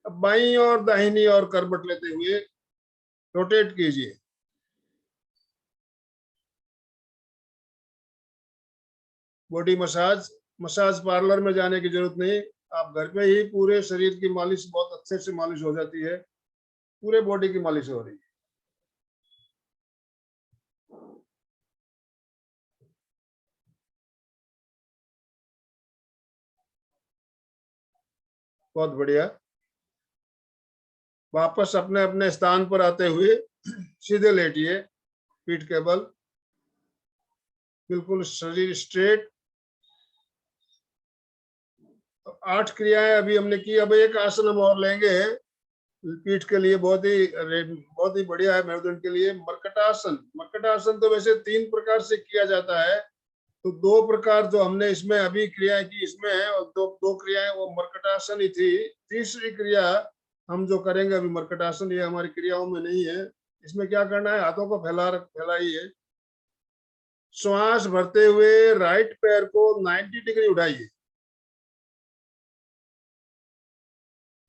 अब बाईं और दाहिनी और करवट लेते हुए रोटेट कीजिए। बॉडी मसाज, मसाज पार्लर में जाने की जरूरत नहीं, आप घर पे ही पूरे शरीर की मालिश बहुत अच्छे से मालिश हो जाती है, पूरे बॉडी की मालिश हो रही है। बहुत बढ़िया। वापस अपने अपने स्थान पर आते हुए सीधे लेटिए, पीठ के बल, बिल्कुल शरीर स्ट्रेट। 8 क्रियाएं अभी हमने की, अब एक आसन हम और लेंगे पीठ के लिए, बहुत ही बढ़िया है मेरुदंड के लिए, मर्कटासन। मर्कटासन तो वैसे 3 प्रकार से किया जाता है, तो 2 प्रकार जो हमने इसमें अभी क्रियाएं की इसमें है, और दो क्रियाएं वो मर्कटासन ही थी। तीसरी क्रिया हम जो करेंगे अभी मर्कटासन, ये हमारी क्रियाओं में नहीं है। इसमें क्या करना है, हाथों को फैलाइए, श्वास भरते हुए राइट पैर को 90 डिग्री उठाइए,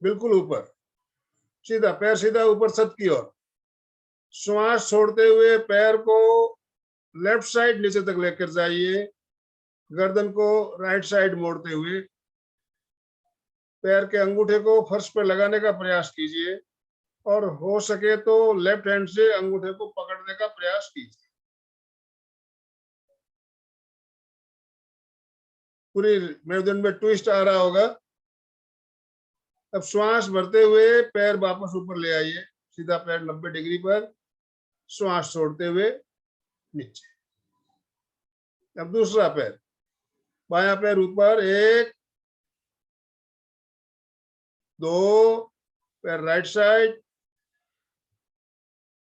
बिल्कुल ऊपर, सीधा पैर सीधा ऊपर छत की ओर। श्वास छोड़ते हुए पैर को लेफ्ट साइड नीचे तक लेकर जाइए, गर्दन को राइट साइड मोड़ते हुए पैर के अंगूठे को फर्श पर लगाने का प्रयास कीजिए, और हो सके तो लेफ्ट हैंड से अंगूठे को पकड़ने का प्रयास कीजिए। पूरी मेरुदंड में ट्विस्ट आ रहा होगा। अब श्वास भरते हुए पैर वापस ऊपर ले आइए, सीधा पैर 90 डिग्री पर, श्वास छोड़ते हुए नीचे। अब दूसरा पैर, बायां पैर ऊपर, 1 2, पैर राइट साइड,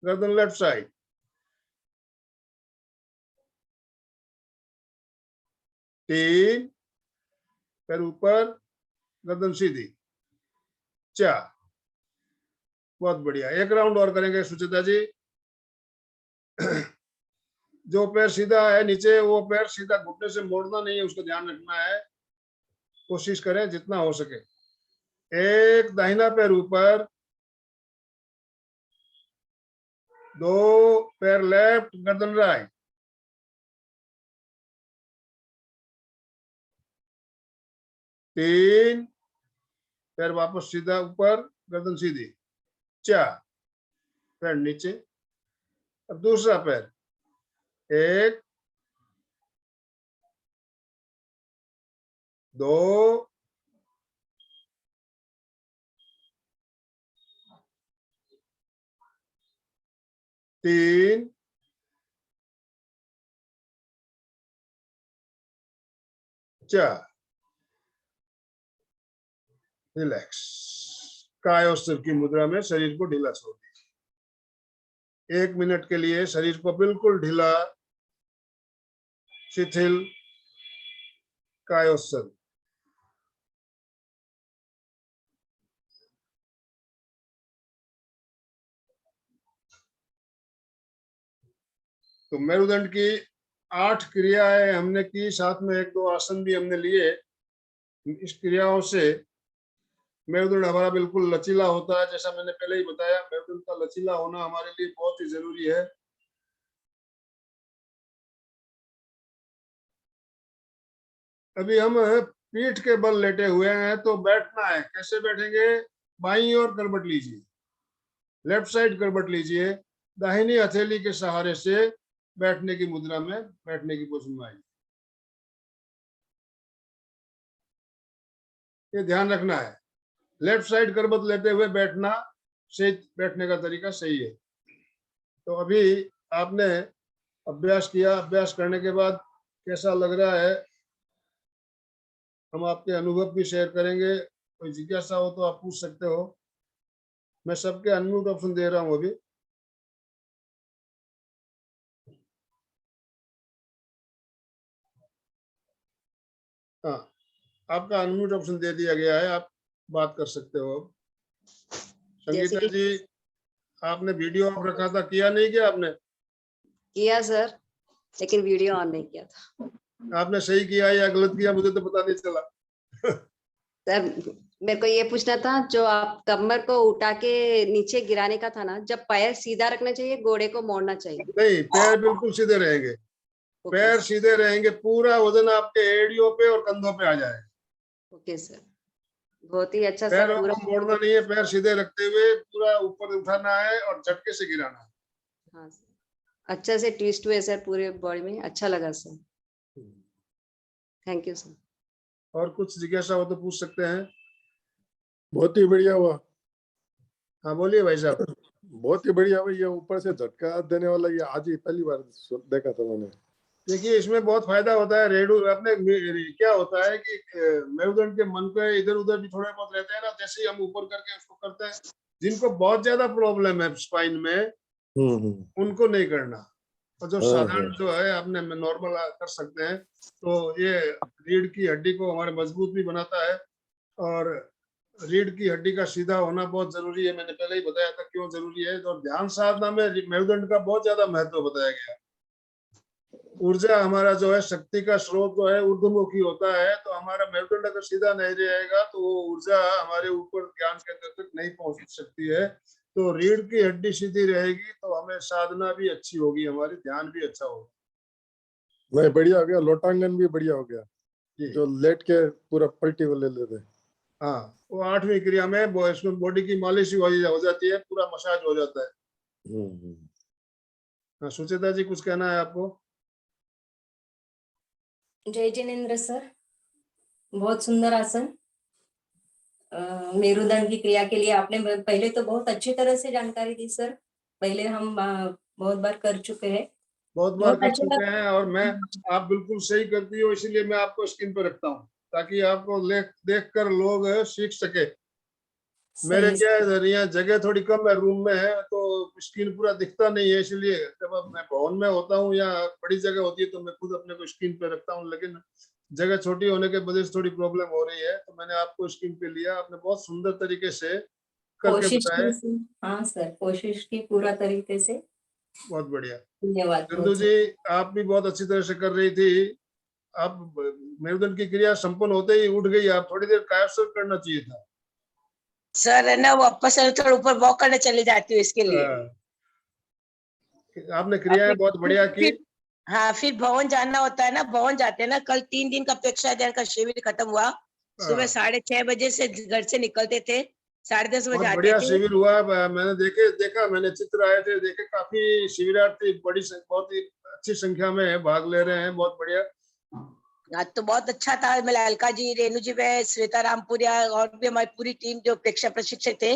गर्दन लेफ्ट साइड, 3, पैर ऊपर, गर्दन सीधी, 4। बहुत बढ़िया, एक राउंड और करेंगे सुचिता जी। जो पैर सीधा है नीचे, वो पैर सीधा घुटने से मोड़ना नहीं है, उसको ध्यान रखना है, कोशिश करें जितना हो सके। 1, दाहिना पैर ऊपर, 2, पैर लेफ्ट, गर्दन राइट, 3, पैर वापस सीधा ऊपर, गर्दन सीधी, 4, पैर नीचे। अब दूसरा पैर, 1 2 3 4। रिलैक्स, कायोत्सव की मुद्रा में शरीर को ढीला छोड़ दीजिए। 1 मिनट के लिए शरीर को बिल्कुल ढीला, शिथिल, कायोत्सव। तो मेरुदंड की 8 क्रियाएं हमने की, साथ में 1-2 आसन भी हमने लिए। इस क्रियाओं से मेरुदंड हमारा बिल्कुल लचीला होता है। जैसा मैंने पहले ही बताया, मेरुदंड का लचीला होना हमारे लिए बहुत ही जरूरी है। अभी हम पीठ के बल लेटे हुए हैं, तो बैठना है। कैसे बैठेंगे, बाईं ओर करवट लीजिए, लेफ्ट साइड करवट लीजिए, दाहिनी हथेली के सहारे से बैठने की मुद्रा में, बैठने की पोजीशन में आइए। ये ध्यान रखना है, लेफ्ट साइड करवट लेते हुए बैठना, सही बैठने का तरीका सही है। तो अभी आपने अभ्यास किया, अभ्यास करने के बाद कैसा लग रहा है, हम आपके अनुभव भी शेयर करेंगे। कोई जिज्ञासा हो तो आप पूछ सकते हो। मैं सबके अनम्यूट ऑप्शन दे रहा हूँ अभी। हाँ, आपका अनम्यूट ऑप्शन दे दिया गया है, आप बात कर सकते हो। संगीता जी, आपने वीडियो ऑफ रखा था, किया नहीं क्या आपने? किया सर, लेकिन वीडियो ऑन नहीं किया था। आपने सही किया या गलत किया मुझे तो पता नहीं चला। सर मेरे को ये पूछना था, जो आप कमर को उठा के नीचे गिराने का था ना, जब पैर सीधा रखना चाहिए, घोड़े को मोड़ना चाहिए? नहीं, पैर बिल्कुल सीधे रहेंगे। ओके पैर सर। सीधे रहेंगे, पूरा वजन आपके एड़ियों पे और कंधों पे आ जाएगा। ओके सर, बहुत ही अच्छा सर। पैरों पूरा को मोड़ना नहीं है, पैर सीधे रखते हुए पूरा ऊपर उठाना है और झटके से गिराना है। हाँ सर, अच्छा से ट्विस्ट हुए सर पूरे बॉडी में, अच्छा लगा सर। Thank you sir. और कुछ जिज्ञासा हो तो पूछ सकते हैं। बहुत ही बढ़िया हुआ। हाँ बोलिए भाई साहब। बहुत ही बढ़िया हुआ। ये ऊपर से झटका देने वाला ये आज ही पहली बार देखा था मैंने। देखिए इसमें बहुत फायदा होता है। रेडू अपने क्या होता है कि मेरुदंड के मन पे इधर उधर भी थोड़े बहुत रहते हैं ना, जैसे ही हम ऊपर करके उसको करते हैं, जिनको बहुत ज्यादा प्रॉब्लम है स्पाइन में, उनको नहीं करना। और जो साधारण जो है अपने नॉर्मल कर सकते हैं। तो ये रीढ़ की हड्डी को हमारे मजबूत भी बनाता है, और रीढ़ की हड्डी का सीधा होना बहुत जरूरी है। मैंने पहले ही बताया था क्यों जरूरी है। और ध्यान साधना में मेरुदंड का बहुत ज्यादा महत्व बताया गया। ऊर्जा हमारा जो है, शक्ति का स्रोत जो है ऊर्ध्वमुखी होता है। तो हमारा मेरुदंड अगर सीधा नहीं रहेगा तो वो ऊर्जा हमारे ऊपर ज्ञान केंद्र तक नहीं पहुंच सकती है। तो रीढ़ की हड्डी सीधी रहेगी तो हमें साधना भी अच्छी होगी, हमारी ध्यान भी अच्छा होगा। नहीं, बढ़िया हो गया। लोटांगन भी बढ़िया हो गया, जी जो लेट के पूरा पलटी ले लेते। हाँ, वो 8वीं क्रिया में इसमें बॉडी की मालिश हो जाती है, पूरा मसाज हो जाता है। हाँ सुचेता जी, कुछ कहना है आपको? जय जिनेन्द्र सर, बहुत सुंदर आसन। मेरुदंड की क्रिया के लिए आपने पहले तो बहुत अच्छी तरह से जानकारी दी सर। पहले हम बहुत बार कर चुके हैं, बहुत बार बहुत कर अच्छा चुके हैं। और मैं, आप बिल्कुल सही करती हो, इसीलिए मैं आपको स्क्रीन पर रखता हूँ ताकि आपको देख कर लोग सीख सके। मेरे सही क्या है, यहाँ जगह थोड़ी कम है, रूम में है तो स्क्रीन पूरा दिखता नहीं है। इसलिए जब अब मैं भवन में होता हूँ या बड़ी जगह होती है तो मैं खुद अपने को स्क्रीन पे रखता हूँ, लेकिन जगह छोटी होने के वजह से थोड़ी प्रॉब्लम हो रही है। तो मैंने आपको स्क्रीन पे लिया, आपने बहुत सुंदर तरीके से करके कोशिश बताया। की। हाँ सर, कोशिश की पूरा तरीके से। बहुत बढ़िया। धन्यवाद। चंदू जी, आप भी बहुत अच्छी तरह से कर रही थी। आप मेरुदंड की क्रिया संपन्न होते ही उठ गई, आप थोड़ी देर कायस्थ करना चाहिए था। सर है ना, वापस थोड़ा ऊपर वॉक करने चली जाती हूँ इसके लिए। आपने क्रियाएं बहुत बढ़िया की। हाँ, फिर भवन जाना होता है ना, भवन जाते हैं ना। कल 3 दिन का प्रेक्षा अध्ययन का शिविर खत्म हुआ। सुबह 6:30 बजे से घर से निकलते थे, 10:30 बजे बहुत आते बढ़िया थे। शिविर हुआ। मैंने देखा, मैंने चित्र आए थे देखे, काफी शिविरार्थी बहुत ही अच्छी संख्या में भाग ले रहे हैं। बहुत बढ़िया। आज तो बहुत अच्छा था। मैं अलका जी, रेणु जी, मैं श्वेता रामपुरिया और भी हमारी पूरी टीम जो प्रेक्षा प्रशिक्षक थे।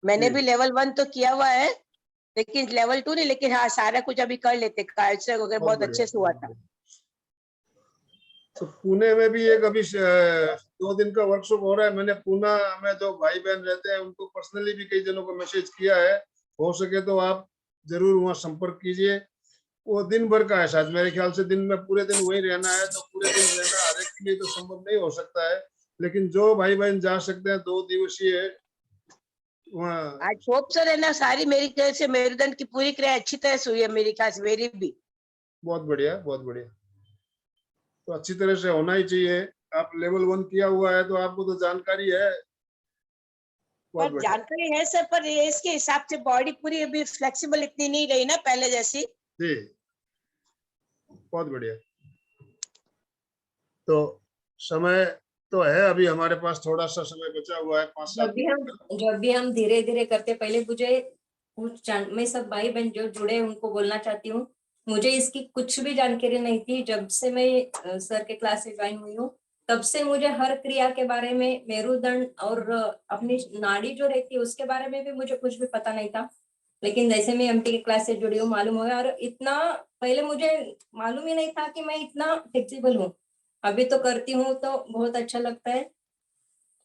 मैंने भी लेवल 1 तो किया हुआ है, लेकिन लेवल 2 नहीं। लेकिन हाँ, सारा कुछ अभी कर लेते। कायस्थ वगैरह बहुत अच्छे से हुआ था। तो पुणे में भी एक अभी 2 दिन का वर्कशॉप हो रहा है। मैंने पुणे में जो भाई बहन रहते हैं उनको पर्सनली भी कई जनों को मैसेज किया है। हो सके तो आप जरूर वहाँ संपर्क कीजिए। वो दिन भर का है शायद, मेरे ख्याल से दिन में पूरे दिन वहीं रहना है। तो पूरे दिन रहना हर एक के लिए तो संभव नहीं हो सकता है, लेकिन जो भाई बहन जा सकते हैं 2 दिवसीय वहाँ। आज होप सर है ना, सारी मेरी ख्याल से मेरुदंड की पूरी क्रिया अच्छी तरह से हुई है मेरी ख्याल से, मेरी भी। बहुत बढ़िया, बहुत बढ़िया। तो अच्छी तरह से होना ही चाहिए। आप लेवल 1 किया हुआ है तो आपको तो जानकारी है। बहुत पर बढ़िया। जानकारी है सर, पर ये इसके हिसाब से बॉडी पूरी अभी फ्लेक्सिबल इतनी नहीं रही ना पहले जैसी। जी, बहुत बढ़िया। तो समय तो है, अभी हमारे पास थोड़ा सा समय बचा हुआ है, 5-7 मिनट। जब भी हम धीरे धीरे करते, पहले मुझे मैं सब भाई बहन जो जुड़े उनको बोलना चाहती हूँ, मुझे इसकी कुछ भी जानकारी नहीं थी। जब से मैं सर के क्लास से ज्वाइन हुई हूँ, तब से मुझे हर क्रिया के बारे में, मेरुदंड और अपनी नाड़ी जो रहती है उसके बारे में भी मुझे कुछ भी पता नहीं था। लेकिन जैसे मैं एमटी के क्लास से जुड़ी हूँ, मालूम हो गया। और इतना पहले मुझे मालूम ही नहीं था कि मैं इतना फ्लेक्सिबल हूँ। अभी तो करती हूँ तो बहुत अच्छा लगता है,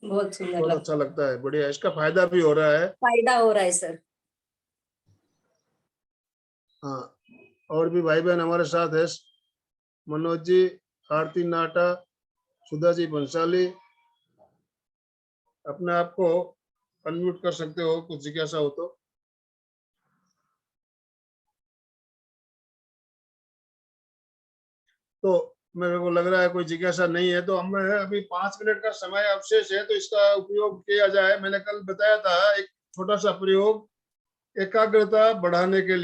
बहुत सुंदर बहुत लगता अच्छा लगता है। बढ़िया, इसका फायदा भी हो रहा है। फायदा हो रहा है सर। हाँ, और भी भाई बहन हमारे साथ है। मनोज जी, आरती नाटा, सुधा जी बंसाली। अपने आप को अनम्यूट कर सकते हो, कुछ जिज्ञासा हो तो। तो मेरे को लग रहा है कोई जिज्ञासा नहीं है, तो हमें अभी 5 मिनट का समय अवशेष है, तो इसका उपयोग किया जाए। मैंने कल बताया था एक छोटा सा प्रयोग एकाग्रता बढ़ाने के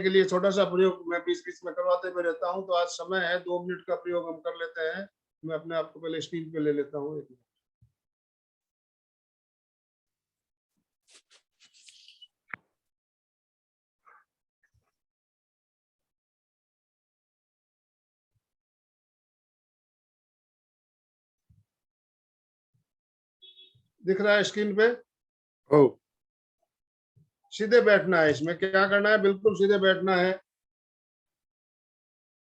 लिए, छोटा सा प्रयोग मैं बीच बीच में करवाते हुए रहता हूँ। तो आज समय है, 2 मिनट का प्रयोग हम कर लेते हैं। मैं अपने आप को पहले स्क्रीन पे ले लेता हूँ। एक मिनट। दिख रहा है स्क्रीन पे? हो सीधे बैठना है। इसमें क्या करना है, बिल्कुल सीधे बैठना है।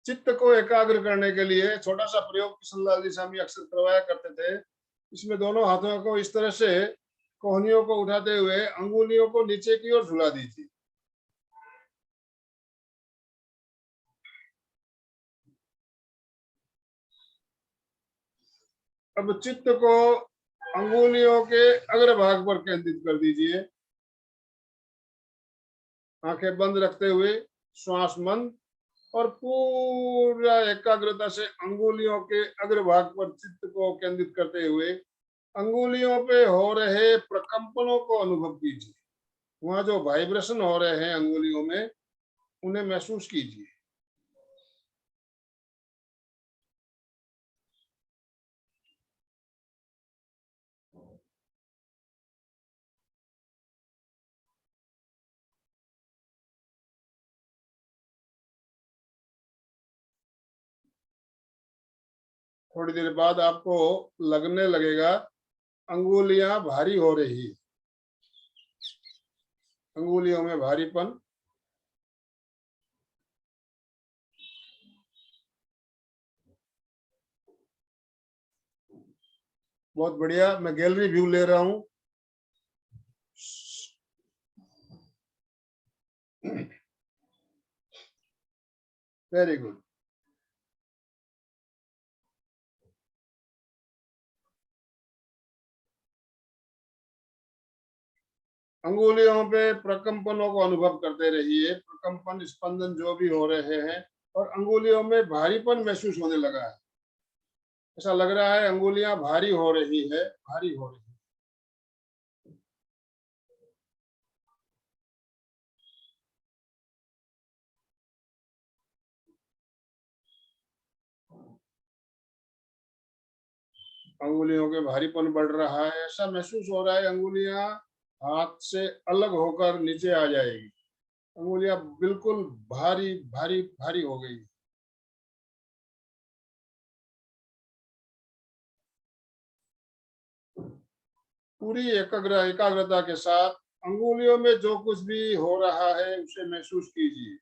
चित्त को एकाग्र करने के लिए छोटा सा प्रयोग किशनलाल जी से हम अक्सर करवाया करते थे। इसमें दोनों हाथों को इस तरह से कोहनियों को उठाते हुए अंगुलियों को नीचे की ओर झुला दीजिए। अब चित्त को अंगुलियों के अग्रभाग पर केंद्रित कर दीजिए। आंखें बंद रखते हुए श्वास मंद और पूरा एकाग्रता से अंगुलियों के अग्रभाग पर चित्त को केंद्रित करते हुए अंगुलियों पे हो रहे प्रकंपनों को अनुभव कीजिए। वहां जो वाइब्रेशन हो रहे हैं अंगुलियों में, उन्हें महसूस कीजिए। थोड़ी देर बाद आपको लगने लगेगा अंगुलियां भारी हो रही, अंगुलियों में भारीपन। बहुत बढ़िया। मैं गैलरी व्यू ले रहा हूं। Very good. अंगुलियों पे प्रकंपनों को अनुभव करते रहिए। प्रकंपन, स्पंदन जो भी हो रहे हैं, और अंगुलियों में भारीपन महसूस होने लगा है। ऐसा लग रहा है अंगुलियां भारी हो रही है, भारी हो रही है। अंगुलियों के भारीपन बढ़ रहा है, ऐसा महसूस हो रहा है अंगुलियां हाथ से अलग होकर नीचे आ जाएगी। अंगुलियां बिल्कुल भारी भारी भारी हो गई। पूरी एकाग्रता के साथ अंगुलियों में जो कुछ भी हो रहा है उसे महसूस कीजिए।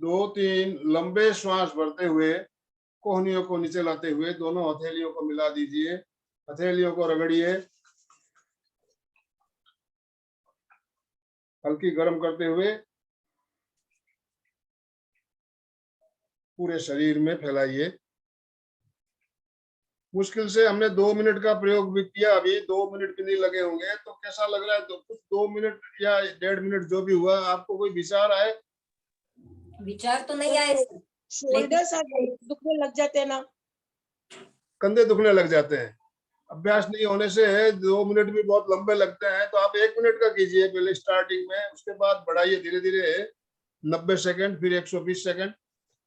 दो तीन लंबे श्वास भरते हुए कोहनियों को नीचे लाते हुए दोनों हथेलियों को मिला दीजिए। हथेलियों को रगड़िए, हल्की गर्म करते हुए पूरे शरीर में फैलाइए। मुश्किल से हमने 2 मिनट का प्रयोग भी किया, अभी 2 मिनट भी नहीं लगे होंगे। तो कैसा लग रहा है? तो कुछ 2 मिनट या 1.5 मिनट जो भी हुआ, आपको कोई विचार आए? विचार तो नहीं आए, शोल्डर दुखने लग जाते हैं ना, कंधे दुखने लग जाते हैं। अभ्यास नहीं होने से 2 मिनट भी बहुत लंबे लगते हैं। तो आप 1 मिनट का कीजिए पहले स्टार्टिंग में, उसके बाद बढ़ाइए धीरे धीरे 90 सेकंड, फिर 120 सेकंड।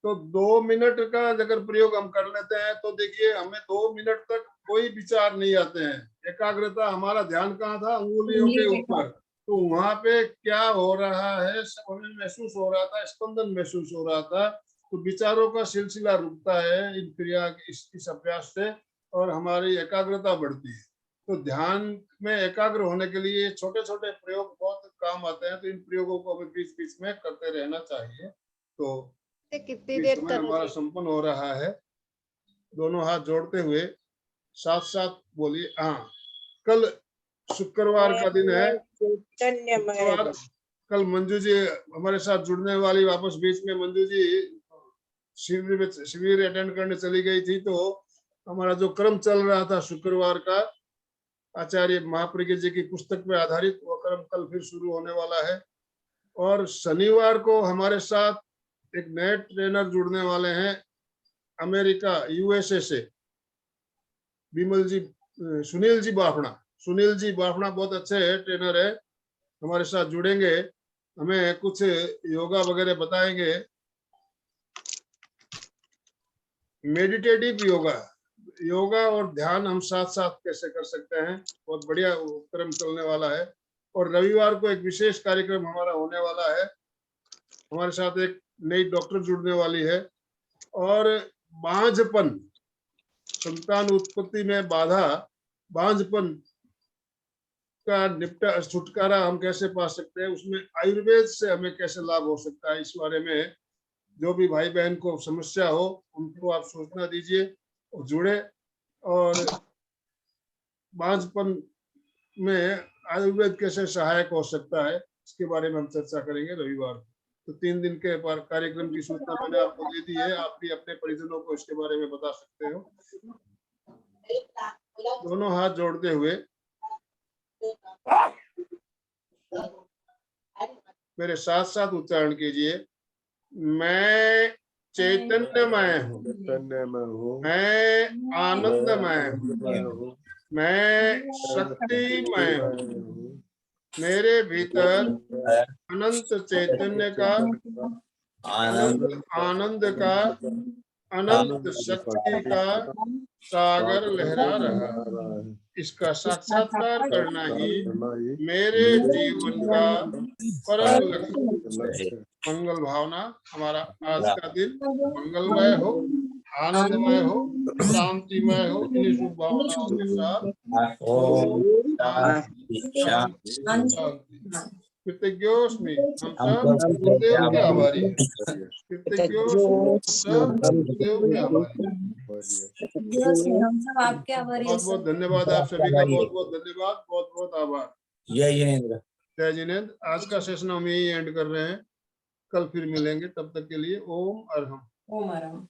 तो 2 मिनट का अगर प्रयोग हम कर लेते हैं तो देखिए हमें 2 मिनट तक कोई विचार नहीं आते हैं। एकाग्रता, हमारा ध्यान कहाँ था? अंगुलियों के ऊपर। तो वहां पे क्या हो रहा है सब हमें महसूस हो रहा था, स्पंदन महसूस हो रहा था। तो विचारों का सिलसिला रुकता है इन क्रिया इस अभ्यास से, और हमारी एकाग्रता बढ़ती है। तो ध्यान में एकाग्र होने के लिए छोटे छोटे प्रयोग बहुत काम आते हैं। तो इन प्रयोगों को हमें बीच बीच में करते रहना चाहिए। तो कितनी ये देर समय तक? हमारा संपन्न हो रहा है। दोनों हाथ जोड़ते हुए साथ साथ बोलिए। हाँ, कल शुक्रवार का दिन है। शुक्रवार कल मंजू जी हमारे साथ जुड़ने वाली, वापस बीच में मंजू जी शिविर अटेंड करने चली गई थी, तो हमारा जो क्रम चल रहा था शुक्रवार का आचार्य महाप्रज्ञ जी की पुस्तक पे आधारित, वो क्रम कल फिर शुरू होने वाला है। और शनिवार को हमारे साथ एक नए ट्रेनर जुड़ने वाले हैं अमेरिका यूएसए से, विमल जी, सुनील जी बाफना। सुनील जी बाफना बहुत अच्छे ट्रेनर है, हमारे साथ जुड़ेंगे, हमें कुछ योगा वगैरह बताएंगे, मेडिटेटिव योगा और ध्यान हम साथ साथ कैसे कर सकते हैं। बहुत बढ़िया क्रम चलने वाला है। और रविवार को एक विशेष कार्यक्रम हमारा होने वाला है, हमारे साथ एक नई डॉक्टर जुड़ने वाली है। और बांझपन, संतान उत्पत्ति में बाधा, बांझपन का छुटकारा हम कैसे पा सकते हैं, उसमें आयुर्वेद से हमें कैसे लाभ हो सकता है, इस बारे में जो भी भाई बहन को समस्या हो उनको आप सूचना दीजिए और जुड़े। और बांझपन में आयुर्वेद कैसे सहायक हो सकता है, इसके बारे में हम चर्चा करेंगे रविवार को। तो 3 दिन के कार्यक्रम की सूचना मैंने आपको दे दी है, आप भी अपने परिजनों को इसके बारे में बता सकते हो। दोनों हाथ जोड़ते हुए मेरे साथ साथ उच्चारण कीजिए। मैं चैतन्यमय हूँ, चैतन्यमय हूँ, मैं आनंदमय हूँ, मैं हूँ, मैं शक्तिमय हूँ, मेरे भीतर अनंत चैतन्य का, अनंत आनंद का, अनंत शक्ति का सागर लहरा रहा है। इसका साक्षात्कार करना ही मेरे जीवन का परम लक्ष्य है। मंगल भावना, हमारा आज का दिन मंगलमय हो, आनंदमय हो, शांतिमय हो। इन्हीं शुभ भावनाओं के साथ ओम शांति शांति शांति। कृतज्ञोस्मि, हम सब गुरुदेव के आभारी हैं। कृतज्ञोस्मि, सब गुरुदेव के आभारी हैं। हम सब आपके आभारी हैं बहुत बहुत धन्यवाद, आप सभी का बहुत बहुत धन्यवाद, बहुत बहुत आभार। जय जिनेंद्र। जय जिनेंद्र। आज का सेशन हम यही एंड कर रहे हैं, कल फिर मिलेंगे, तब तक के लिए ओम अरहम। ओम अरहम।